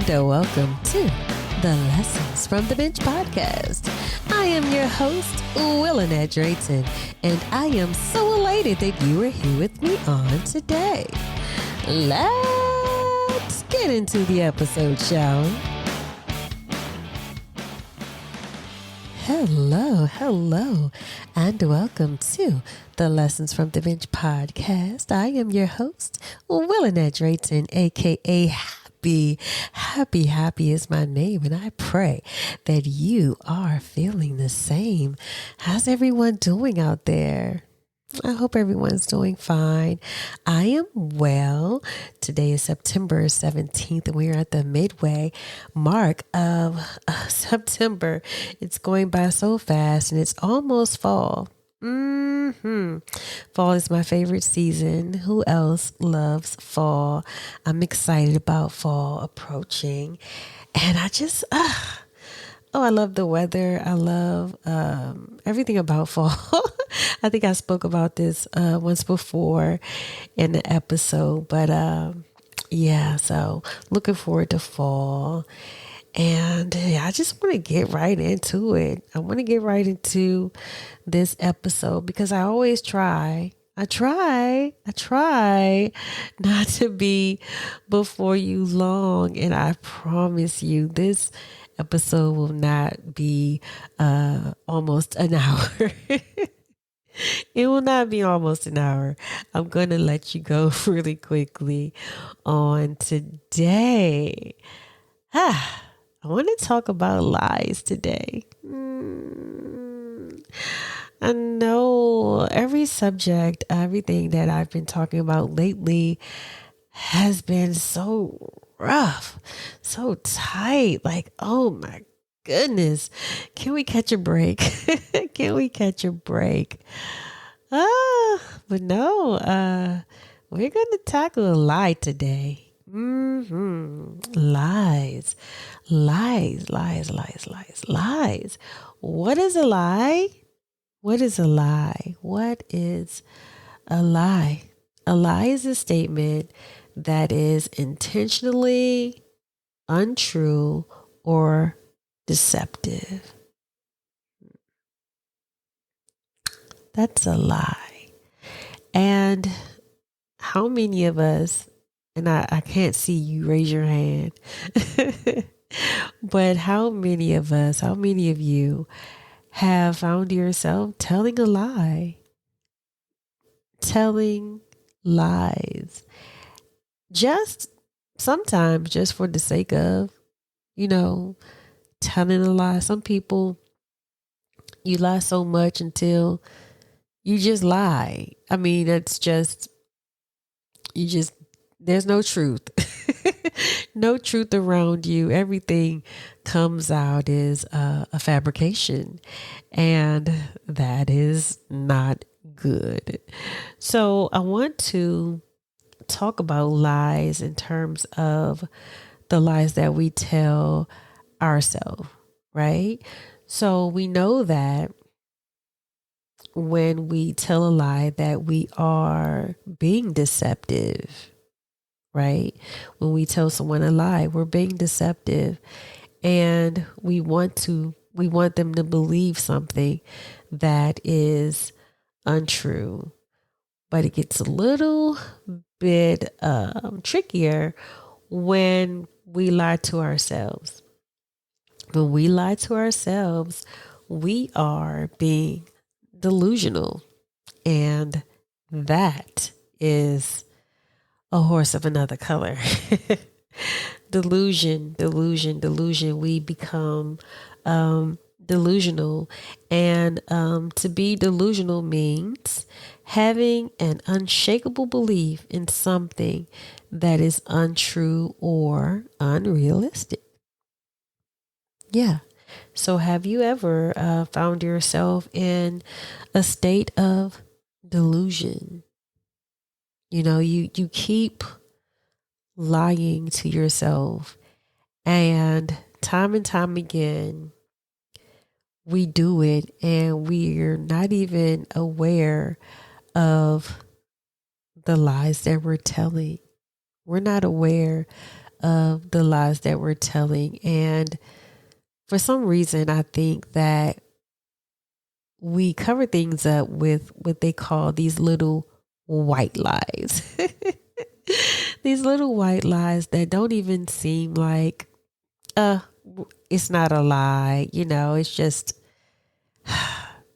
welcome to the Lessons from the Bench podcast. I am your host, Willinette Drayton, and I am so elated that you are here with me on today. Let's get into the episode, shall we? Hello, and welcome to the Lessons from the Bench podcast. I am your host, Willinette Drayton, aka Happy is my name, and I pray that you are feeling the same. How's everyone doing out there? I hope everyone's doing fine. I am well. Today is September 17th, and we are at the midway mark of September. It's going by so fast, and it's almost fall. Fall is my favorite season. Who else loves fall? I'm excited about fall approaching, and I love the weather. I love everything about fall. I think I spoke about this once before in the episode, but so looking forward to fall. And I just want to get right into it. I want to get right into this episode because I always try not to be before you long. And I promise you, this episode will not be almost an hour. It will not be almost an hour. I'm going to let you go really quickly on today. I want to talk about lies today. I know everything that I've been talking about lately has been so rough, so tight. Like, oh my goodness. Can we catch a break? Can we catch a break? But no, we're going to tackle a lie today. Lies. What is a lie? What is a lie? What is a lie? A lie is a statement that is intentionally untrue or deceptive. That's a lie. And how many of us, and I can't see you raise your hand, but how many of you have found yourself telling a lie? Telling lies. Just sometimes just for the sake of, telling a lie. Some people, you lie so much until you just lie. I mean, there's no truth. No truth around you. Everything comes out is a fabrication, and that is not good. So I want to talk about lies in terms of the lies that we tell ourselves, right? So we know that when we tell a lie that we are being deceptive, right? When we tell someone a lie, we're being deceptive, and we want them to believe something that is untrue. But it gets a little bit trickier when we lie to ourselves. When we lie to ourselves, we are being delusional, and that is a horse of another color. Delusion. We become delusional, and to be delusional means having an unshakable belief in something that is untrue or unrealistic. Yeah. So have you ever found yourself in a state of delusion? You keep lying to yourself, and time again, we do it, and we're not even aware of the lies that we're telling. We're not aware of the lies that we're telling. And for some reason, I think that we cover things up with what they call these little white lies. These little white lies that don't even seem like, uh, it's not a lie. It's just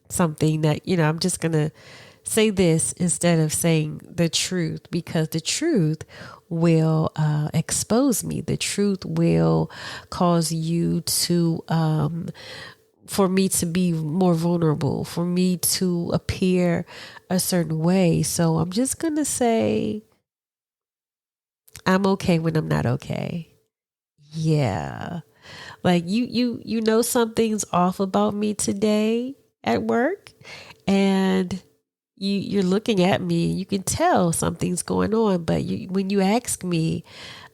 something that, I'm just going to say this instead of saying the truth, because the truth will expose me. The truth will cause you to, for me to be more vulnerable, for me to appear a certain way. So I'm just going to say, I'm okay when I'm not okay. Yeah. Like you know, something's off about me today at work, and you're looking at me, you can tell something's going on. But when you ask me,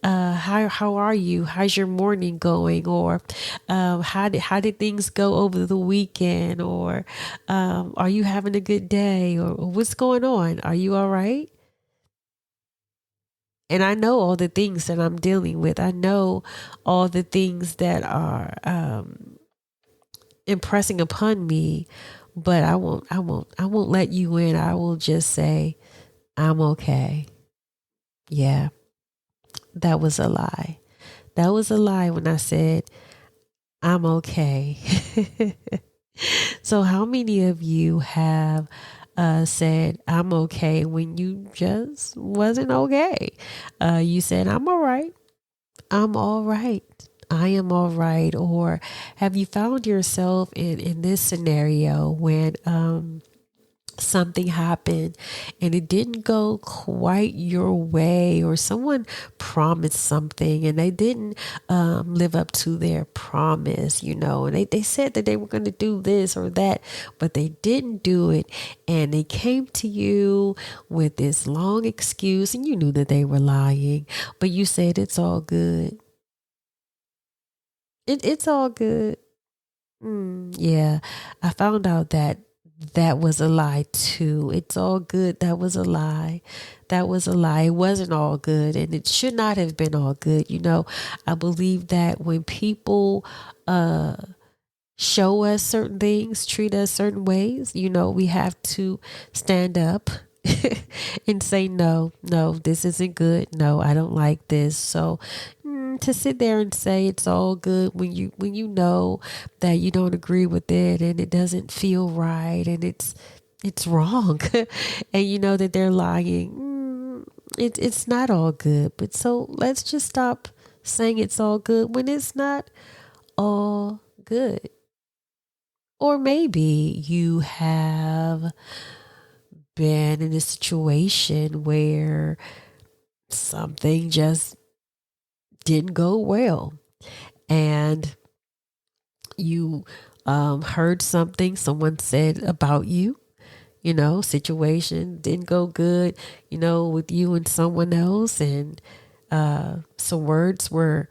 how are you? How's your morning going? Or how did things go over the weekend? Or are you having a good day? Or what's going on? Are you all right? And I know all the things that I'm dealing with. I know all the things that are impressing upon me, but I won't let you in. I will just say, I'm okay. Yeah, that was a lie. That was a lie when I said, I'm okay. So how many of you have said, I'm okay when you just wasn't okay? You said, I'm all right. I'm all right. I am all right. Or have you found yourself in this scenario when something happened and it didn't go quite your way, or someone promised something and they didn't live up to their promise, and they said that they were going to do this or that, but they didn't do it, and they came to you with this long excuse, and you knew that they were lying, but you said it's all good. It's all good. Yeah, I found out that that was a lie too. It's all good. That was a lie. That was a lie. It wasn't all good, and it should not have been all good. I believe that when people uh show us certain things, treat us certain ways, we have to stand up and say, no, no, this isn't good. No, I don't like this. So to sit there and say it's all good when you know that you don't agree with it and it doesn't feel right and it's wrong and you know that they're lying, it's not all good. But so let's just stop saying it's all good when it's not all good. Or maybe you have been in a situation where something just didn't go well, and you heard something someone said about you, situation didn't go good, with you and someone else, and some words were,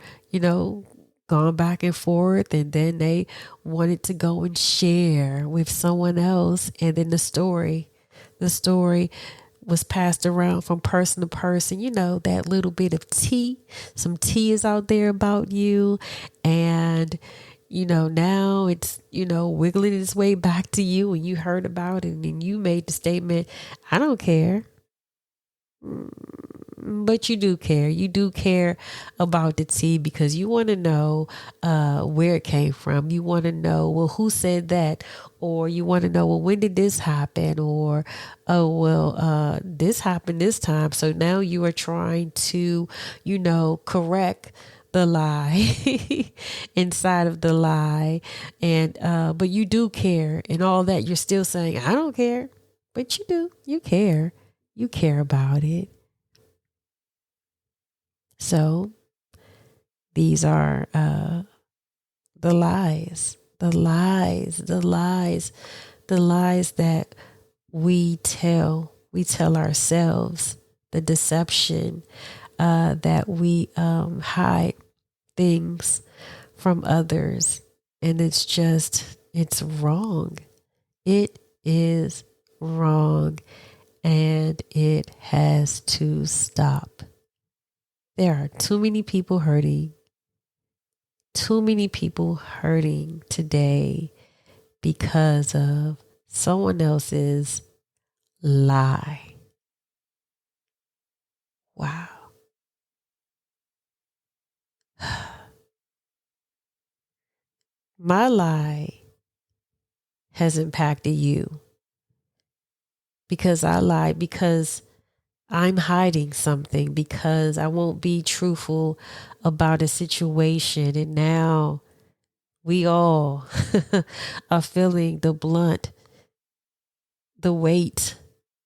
gone back and forth, and then they wanted to go and share with someone else, and then the story was passed around from person to person. That little bit of tea, some tea is out there about you, and now it's, wiggling its way back to you, and you heard about it and you made the statement, I don't care. But you do care. You do care about the tea because you want to know where it came from. You want to know, well, who said that? Or you want to know, well, when did this happen? Or, oh, well, this happened this time. So now you are trying to, correct the lie inside of the lie. And, but you do care and all that. You're still saying, I don't care. But you do. You care. You care about it. So these are the lies, the lies, the lies, the lies that we tell ourselves, the deception that we hide things from others. And it's wrong. It is wrong, and it has to stop. There are too many people hurting. Too many people hurting today because of someone else's lie. Wow. My lie has impacted you because I lied, because I'm hiding something, because I won't be truthful about a situation. And now we all are feeling the weight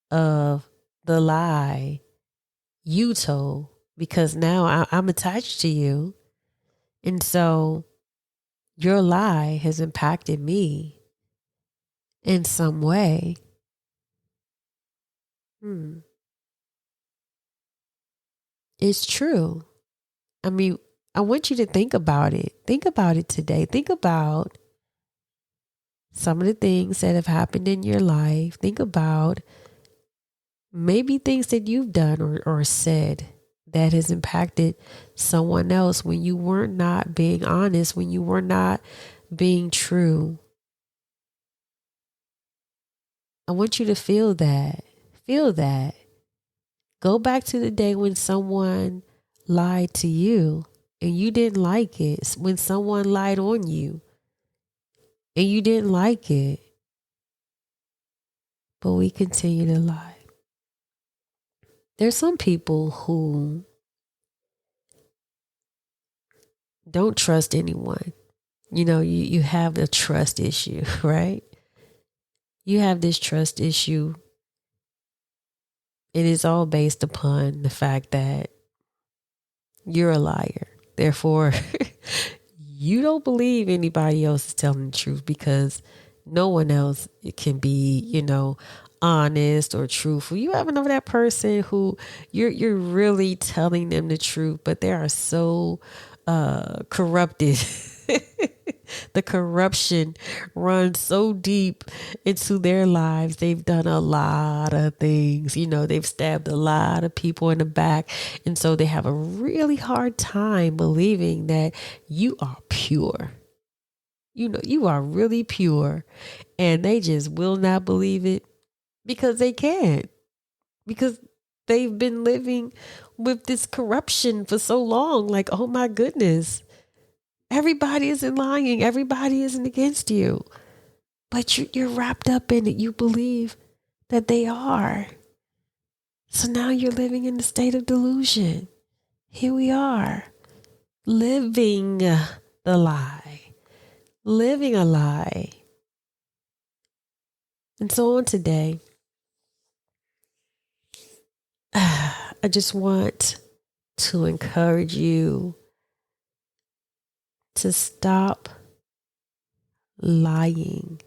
of the lie you told, because now I'm attached to you. And so your lie has impacted me in some way. It's true. I mean, I want you to think about it. Think about it today. Think about some of the things that have happened in your life. Think about maybe things that you've done or said that has impacted someone else when you were not being honest, when you were not being true. I want you to feel that. Feel that. Go back to the day when someone lied to you and you didn't like it. When someone lied on you and you didn't like it, but we continue to lie. There's some people who don't trust anyone. You know, you have a trust issue, right? You have this trust issue. It is all based upon the fact that you're a liar. Therefore, you don't believe anybody else is telling the truth because no one else can be, honest or truthful. You ever know that person who you're really telling them the truth, but they are so corrupted. The corruption runs so deep into their lives. They've done a lot of things. They've stabbed a lot of people in the back. And so they have a really hard time believing that you are pure. You are really pure. And they just will not believe it because they can't. Because they've been living with this corruption for so long. Like, oh my goodness. Everybody isn't lying. Everybody isn't against you. But you're wrapped up in it. You believe that they are. So now you're living in the state of delusion. Here we are, living the lie, living a lie. And so on today, I just want to encourage you to stop lying.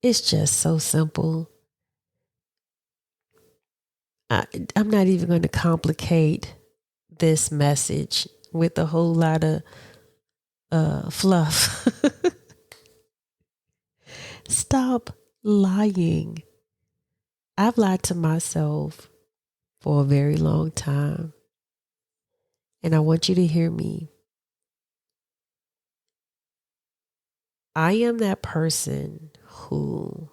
It's just so simple. I'm not even going to complicate this message with a whole lot of fluff. Stop lying. I've lied to myself for a very long time. And I want you to hear me. I am that person who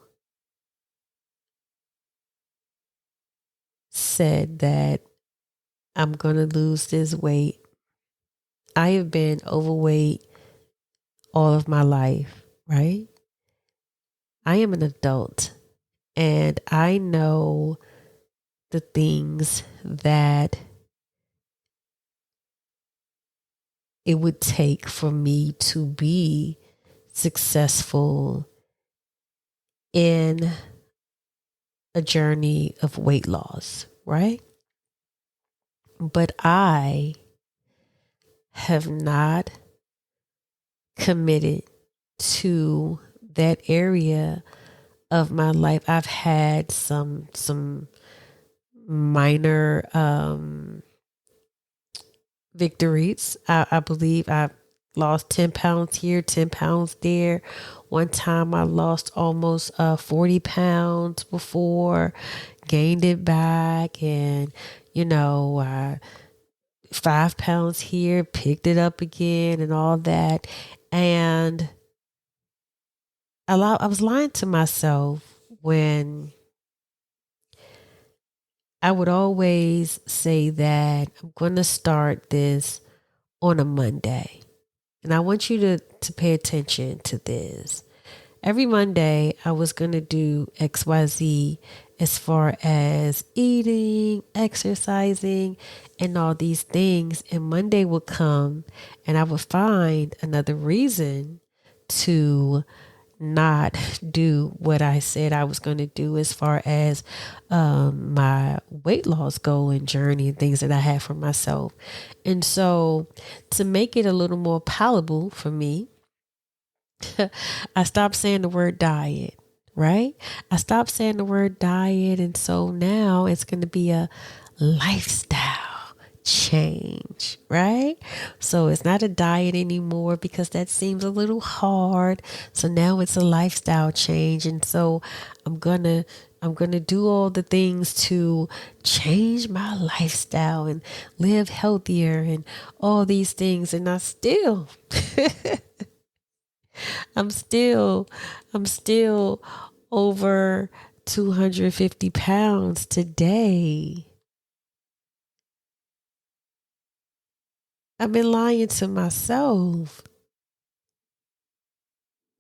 said that I'm going to lose this weight. I have been overweight all of my life, right? I am an adult and I know the things that it would take for me to be successful in a journey of weight loss, right? But I have not committed to that area of my life. I've had some minor victories. I believe I've lost 10 pounds here, 10 pounds there. One time I lost almost 40 pounds before, gained it back. And, I 5 pounds here, picked it up again and all that. And I was lying to myself when I would always say that I'm going to start this on a Monday. And I want you to pay attention to this. Every Monday, I was going to do XYZ as far as eating, exercising, and all these things. And Monday would come and I would find another reason to not do what I said I was going to do as far as my weight loss goal and journey and things that I had for myself. And so to make it a little more palatable for me, I stopped saying the word diet, right? I stopped saying the word diet. And so now it's going to be a lifestyle change, right? So it's not a diet anymore because that seems a little hard. So now it's a lifestyle change. And so I'm going to do all the things to change my lifestyle and live healthier and all these things. And I'm still I'm still over 250 pounds today. I've been lying to myself.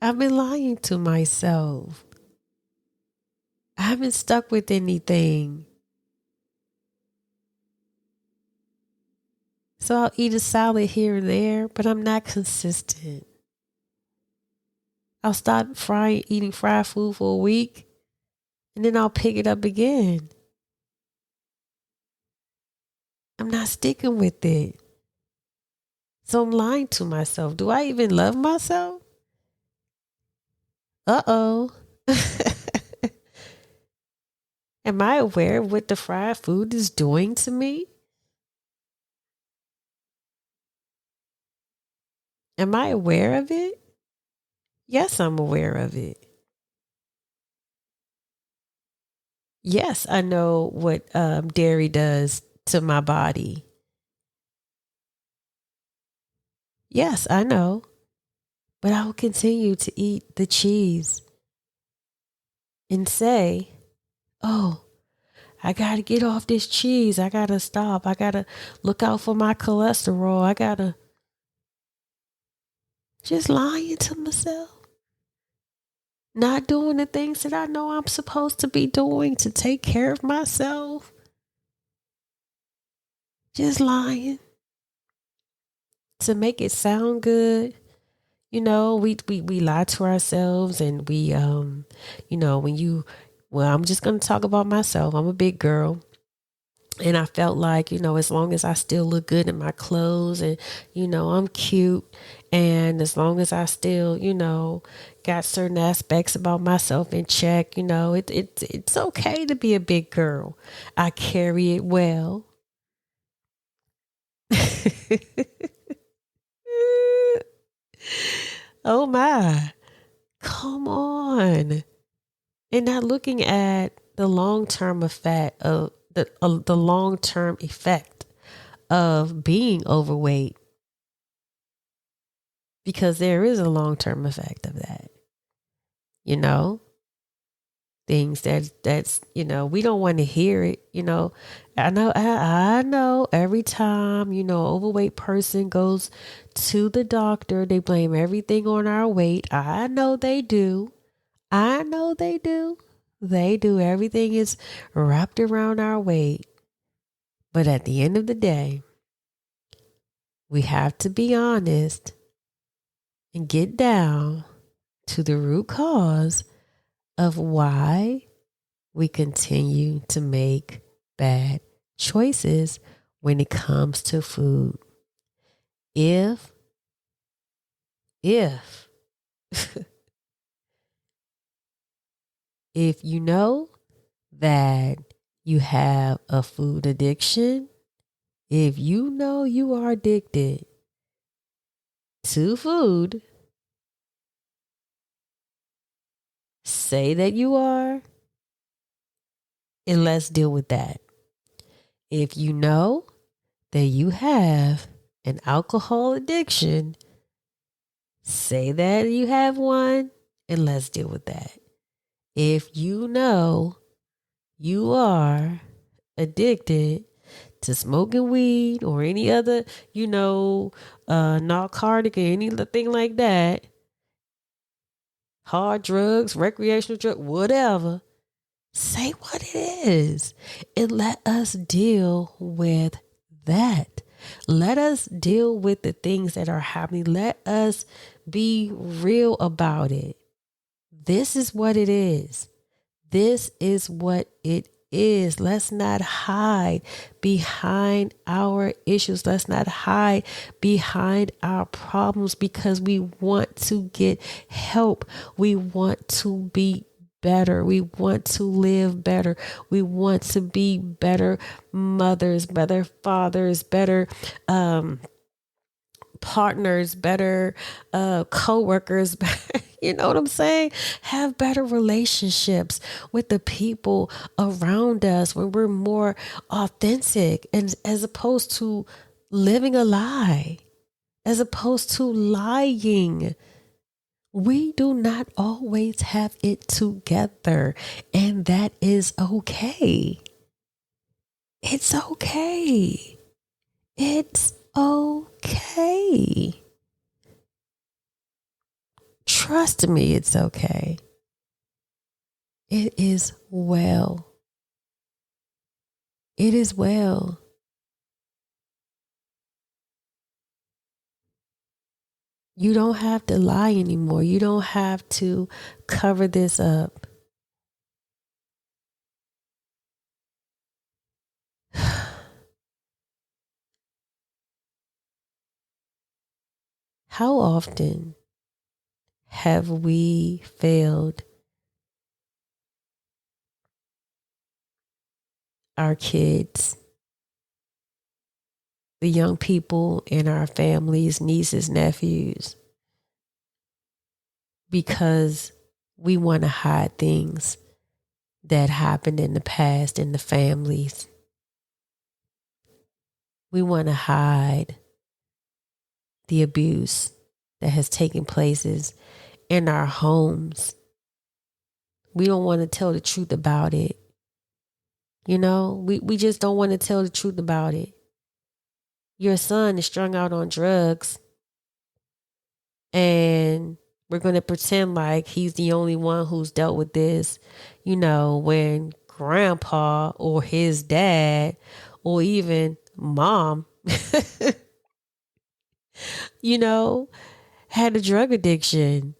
I've been lying to myself. I haven't stuck with anything. So I'll eat a salad here and there, but I'm not consistent. I'll stop eating fried food for a week and then I'll pick it up again. I'm not sticking with it. So I'm lying to myself. Do I even love myself? Uh-oh. Am I aware of what the fried food is doing to me? Am I aware of it? Yes, I'm aware of it. Yes, I know what dairy does to my body. Yes, I know. But I will continue to eat the cheese and say, oh, I got to get off this cheese. I got to stop. I got to look out for my cholesterol. I got to just lying to myself. Not doing the things that I know I'm supposed to be doing to take care of myself. Just lying to make it sound good. You know, we lie to ourselves and I'm just going to talk about myself. I'm a big girl. And I felt like, as long as I still look good in my clothes and, I'm cute. And as long as I still, got certain aspects about myself in check, it's okay to be a big girl. I carry it well. Oh my, come on. And not looking at the long-term effect of the long-term effect of being overweight, because there is a long-term effect of that. You know, things that's we don't want to hear it. I know every time overweight person goes to the doctor, they blame everything on our weight. I know they do. I know they do. They do. Everything is wrapped around our weight. But at the end of the day, we have to be honest and get down to the root cause of why we continue to make bad choices when it comes to food. If if you know that you have a food addiction, if you know you are addicted to food, say that you are, and let's deal with that. If you know that you have an alcohol addiction, say that you have one, and let's deal with that. If you know you are addicted to smoking weed or any other, narcotic or anything like that, hard drugs, recreational drug, whatever, say what it is and let us deal with that. Let us deal with the things that are happening. Let us be real about it. This is what it is. This is what it is. Let's not hide behind our issues. Let's not hide behind our problems because we want to get help. We want to be better. We want to live better. We want to be better mothers, better fathers, better partners, better co-workers. You know what I'm saying? Have better relationships with the people around us when we're more authentic, and as opposed to living a lie, as opposed to lying. We do not always have it together, and that is okay. It's okay. It's okay. Trust me, it's okay. It is well. It is well. You don't have to lie anymore. You don't have to cover this up. How often have we failed our kids, the young people in our families, nieces, nephews, because we want to hide things that happened in the past in the families? We want to hide the abuse that has taken places in our homes. We don't want to tell the truth about it. We just don't want to tell the truth about it. Your son is strung out on drugs, and we're going to pretend like he's the only one who's dealt with this, when grandpa or his dad or even mom, had a drug addiction.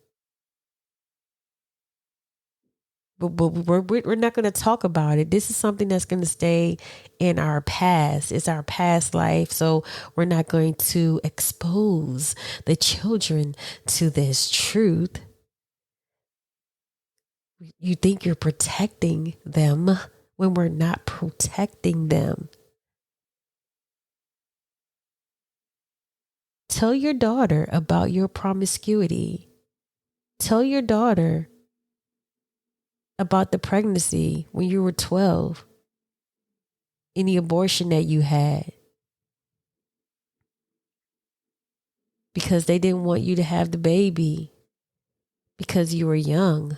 But we're not going to talk about it. This is something that's going to stay in our past. It's our past life. So we're not going to expose the children to this truth. You think you're protecting them when we're not protecting them. Tell your daughter about your promiscuity. Tell your daughter about the pregnancy when you were 12, any abortion that you had, because they didn't want you to have the baby because you were young.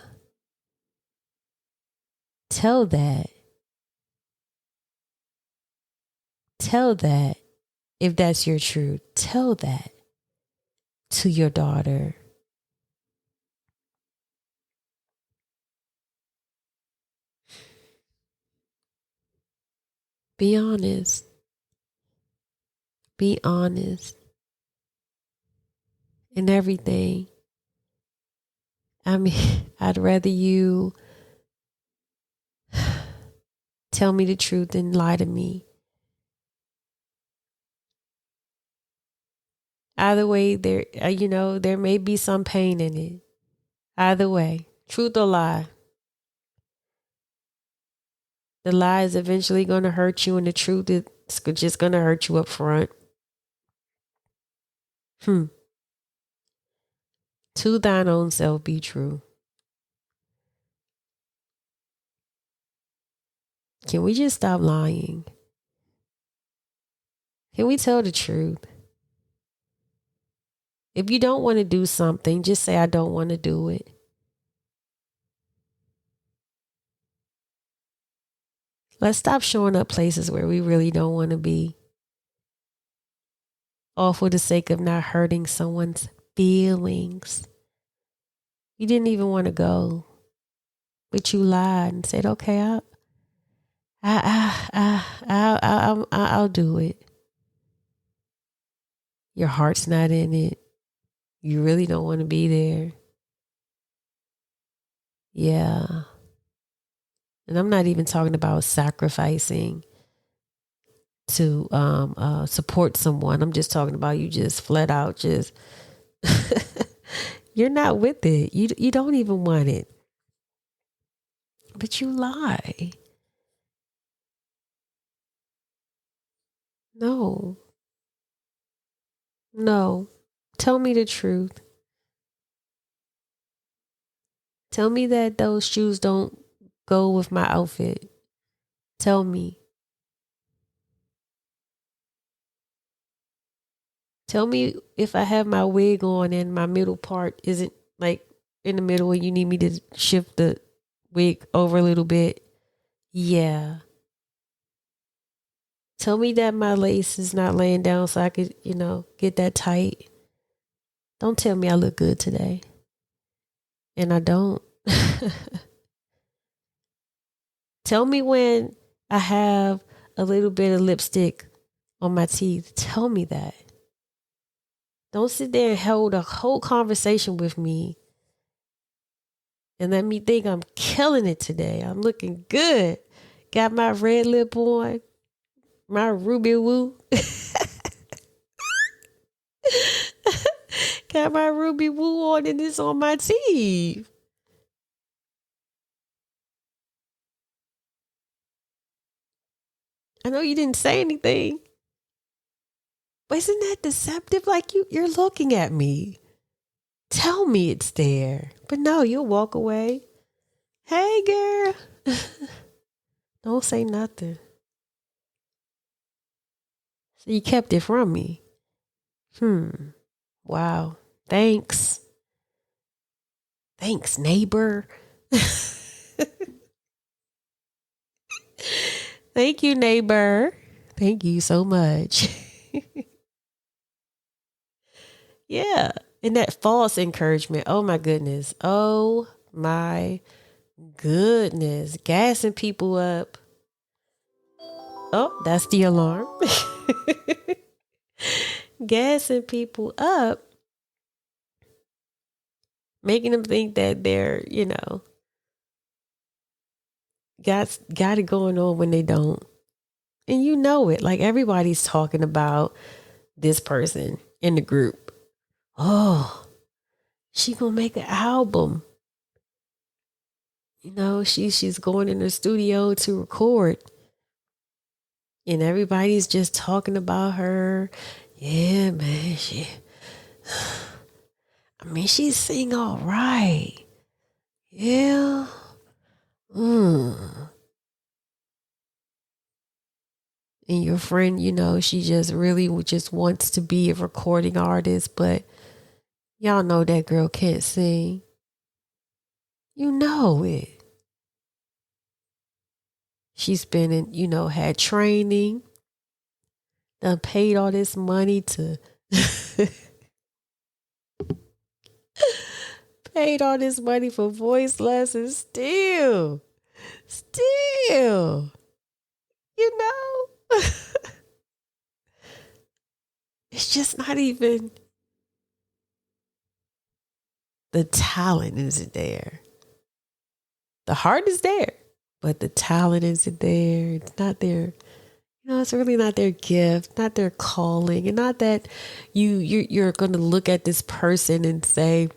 Tell that. Tell that if that's your truth. Tell that to your daughter. Be honest. Be honest in everything. I mean, I'd rather you tell me the truth than lie to me. Either way, there may be some pain in it. Either way, truth or lie. The lie is eventually going to hurt you, and the truth is just going to hurt you up front. To thine own self be true. Can we just stop lying? Can we tell the truth? If you don't want to do something, just say, I don't want to do it. Let's stop showing up places where we really don't want to be, all for the sake of not hurting someone's feelings. You didn't even want to go, but you lied and said, okay, I'll do it. Your heart's not in it. You really don't want to be there. Yeah. And I'm not even talking about sacrificing to support someone. I'm just talking about you just flat out just you're not with it. You don't even want it. But you lie. No. No. Tell me the truth. Tell me that those shoes don't go with my outfit. Tell me. Tell me if I have my wig on and my middle part isn't like in the middle and you need me to shift the wig over a little bit. Yeah. Tell me that my lace is not laying down so I could, get that tight. Don't tell me I look good today. And I don't. Tell me when I have a little bit of lipstick on my teeth. Tell me that. Don't sit there and hold a whole conversation with me and let me think I'm killing it today. I'm looking good. Got my red lip on, my ruby woo. Got my ruby woo on and it's on my teeth. I know you didn't say anything, but isn't that deceptive? Like you're looking at me. Tell me it's there. But no, you'll walk away. Hey girl. Don't say nothing. So you kept it from me. Wow. Thanks. Thanks, neighbor. Thank you, neighbor. Thank you so much. Yeah. And that false encouragement. Oh my goodness. Oh my goodness. Gassing people up. Oh, that's the alarm. Gassing people up. Making them think that they're, got it going on when they don't. And you know it. Like everybody's talking about this person in the group. Oh, she gonna make an album. She's going in the studio to record. And everybody's just talking about her. Yeah, man. She sing all right. Yeah. And your friend, she just really just wants to be a recording artist, but y'all know that girl can't sing. You know it. She's been had training, done paid all this money to paid all this money for voice lessons. Still, it's just not even the talent isn't there. The heart is there, but the talent isn't there. It's not there. It's really not their gift, not their calling, and not that you're going to look at this person and say,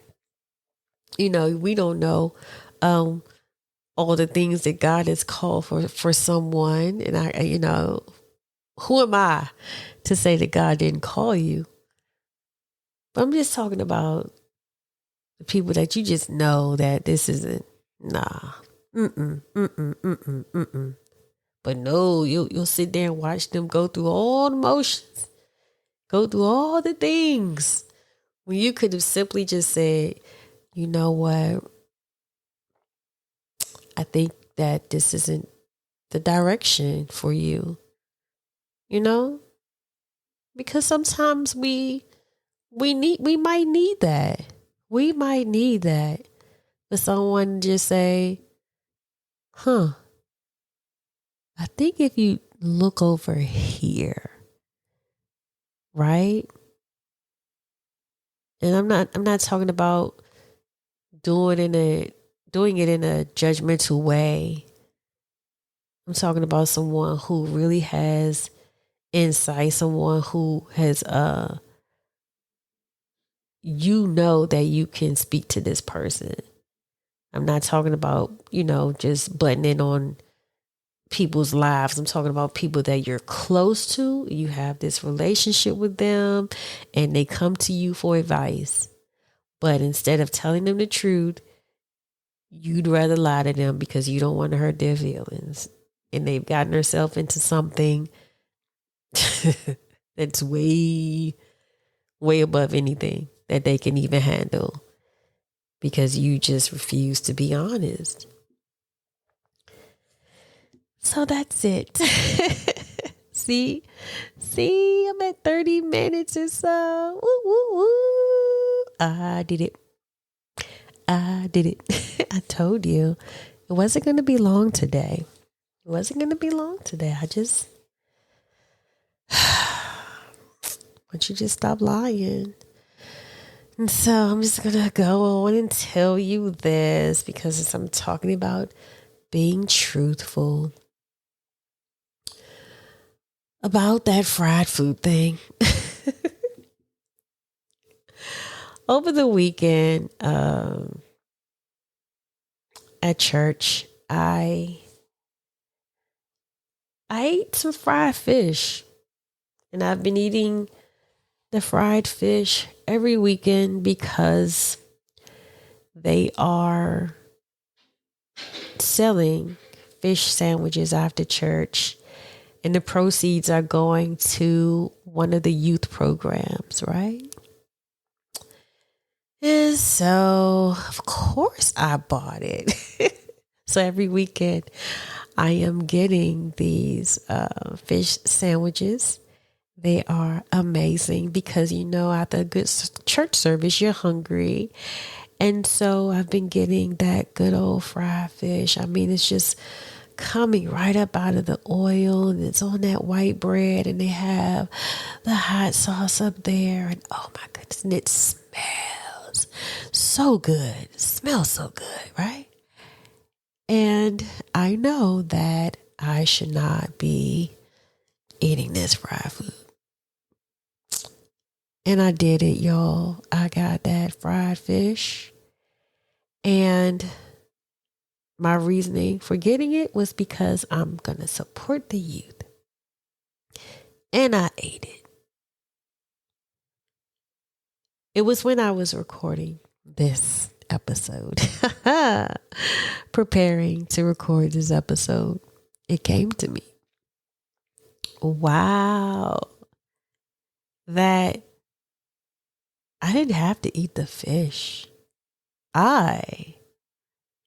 we don't know all the things that God has called for someone, and who am I to say that God didn't call you? But I'm just talking about the people that you just know that this isn't, nah, But no, you'll sit there and watch them go through all the motions, go through all the things. When you could have simply just said, you know what? I think that this isn't the direction for you, you know? Because sometimes we might need that. We might need that for someone to just say, huh, I think if you look over here, right? And I'm not talking about doing it in a judgmental way. I'm talking about someone who really has insight, someone who has you know that you can speak to this person. I'm not talking about, just butting in on people's lives. I'm talking about people that you're close to. You have this relationship with them and they come to you for advice. But instead of telling them the truth, you'd rather lie to them because you don't want to hurt their feelings. And they've gotten themselves into something that's way, way above anything that they can even handle because you just refuse to be honest. So that's it. See, I'm at 30 minutes or so. Woo, woo, woo. I did it. I told you it wasn't going to be long today. I just want you to stop lying. And so I'm just going to go on and tell you this because as I'm talking about being truthful about that fried food thing. Over the weekend at church, I ate some fried fish. And I've been eating the fried fish every weekend because they are selling fish sandwiches after church. And the proceeds are going to one of the youth programs, right? And so, of course, I bought it. So every weekend, I am getting these fish sandwiches. They are amazing because, after a good church service, you're hungry. And so I've been getting that good old fried fish. I mean, it's just coming right up out of the oil and it's on that white bread and they have the hot sauce up there. And oh my goodness, and it smells so good. It smells so good, right? And I know that I should not be eating this fried food. And I did it, y'all. I got that fried fish. And my reasoning for getting it was because I'm going to support the youth. And I ate it. It was when I was recording this episode, preparing to record this episode, it came to me. Wow. That I didn't have to eat the fish. I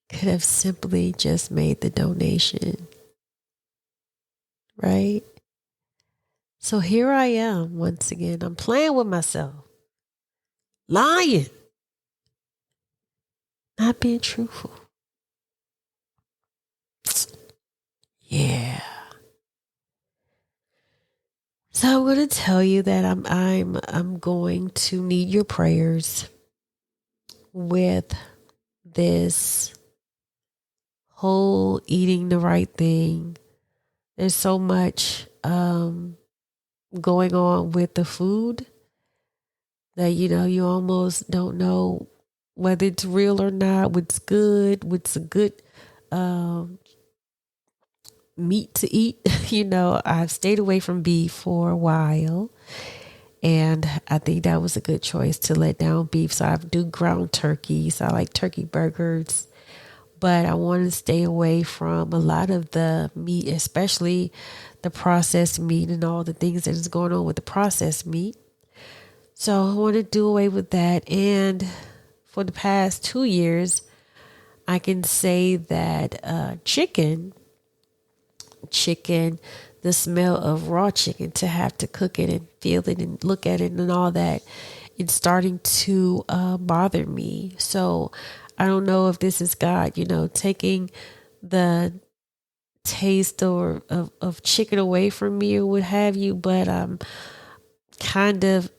could have simply just made the donation. Right? So here I am once again. I'm playing with myself. Lying. Not being truthful. Yeah. So I'm going to tell you that I'm going to need your prayers with this whole eating the right thing. There's so much going on with the food that you almost don't know whether it's real or not, what's good, what's a good meat to eat. I've stayed away from beef for a while, and I think that was a good choice to let down beef. So I do ground turkeys. I like turkey burgers, but I want to stay away from a lot of the meat, especially the processed meat and all the things that is going on with the processed meat. So I want to do away with that. And for the past 2 years, I can say that chicken, the smell of raw chicken, to have to cook it and feel it and look at it and all that, it's starting to bother me. So I don't know if this is God, taking the taste of chicken away from me or what have you, but I'm kind of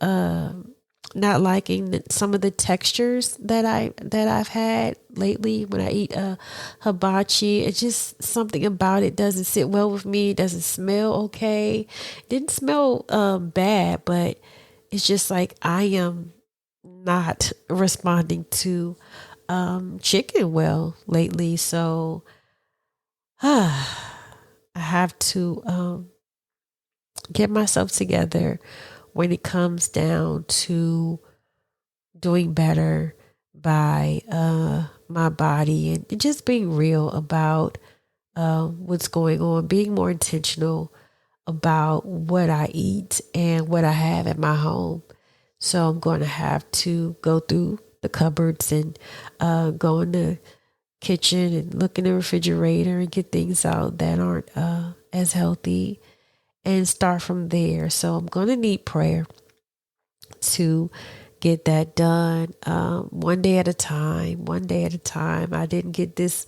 not liking some of the textures that I've had lately when I eat hibachi. It's just something about it doesn't sit well with me. It doesn't smell okay. It didn't smell bad, but it's just like I am not responding to chicken well lately. So I have to get myself together when it comes down to doing better by my body and just being real about what's going on, being more intentional about what I eat and what I have at my home. So I'm going to have to go through the cupboards and go in the kitchen and look in the refrigerator and get things out that aren't as healthy and start from there. So I'm going to need prayer to get that done, one day at a time, one day at a time. I didn't get this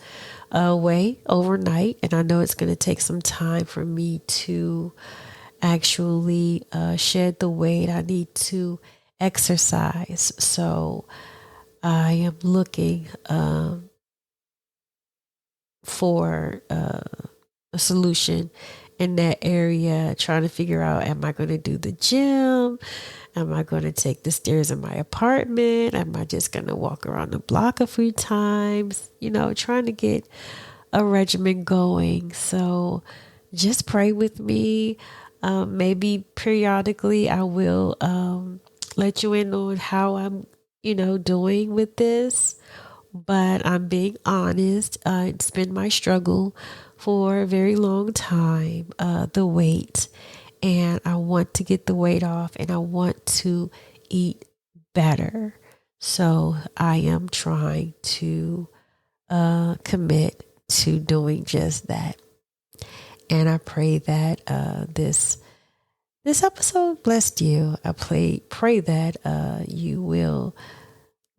way overnight, and I know it's going to take some time for me to actually shed the weight. I need to exercise. So I am looking for a solution in that area, trying to figure out, am I going to do the gym? Am I going to take the stairs in my apartment? Am I just going to walk around the block a few times? Trying to get a regimen going. So just pray with me. Maybe periodically I will let you in on how I'm, doing with this. But I'm being honest. It's been my struggle for a very long time, the weight. And I want to get the weight off and I want to eat better. So I am trying to commit to doing just that. And I pray that this episode blessed you. I pray that you will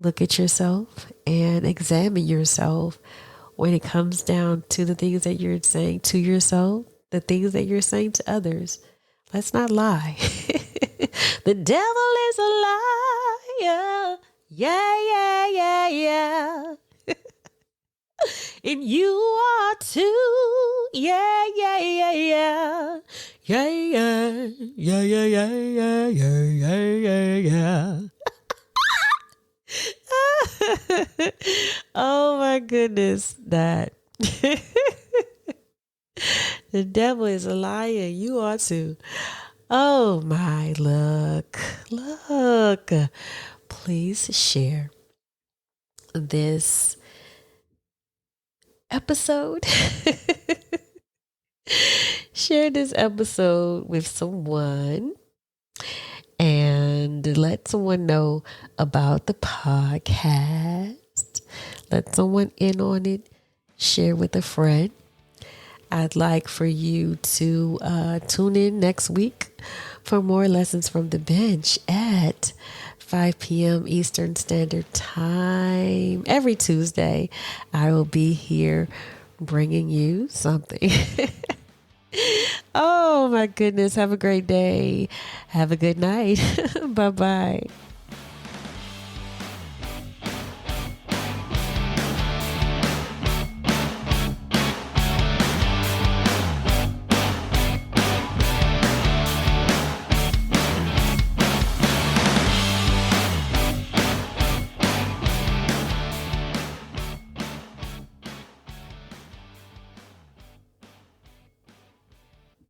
look at yourself and examine yourself when it comes down to the things that you're saying to yourself, the things that you're saying to others. Let's not lie. The devil is a liar. Yeah, yeah, yeah, yeah. And you are too. Yeah, yeah, yeah, yeah. Yeah, yeah. Yeah, yeah, yeah, yeah, yeah, yeah, yeah, yeah. Oh my goodness, that. The devil is a liar. You are too. Oh my, look. Please share this episode. Share this episode with someone and let someone know about the podcast. Let someone in on it. Share with a friend. I'd like for you to tune in next week for more lessons from the bench at 5 p.m. Eastern Standard Time. Every Tuesday, I will be here bringing you something. Oh my goodness. Have a great day. Have a good night. Bye-bye.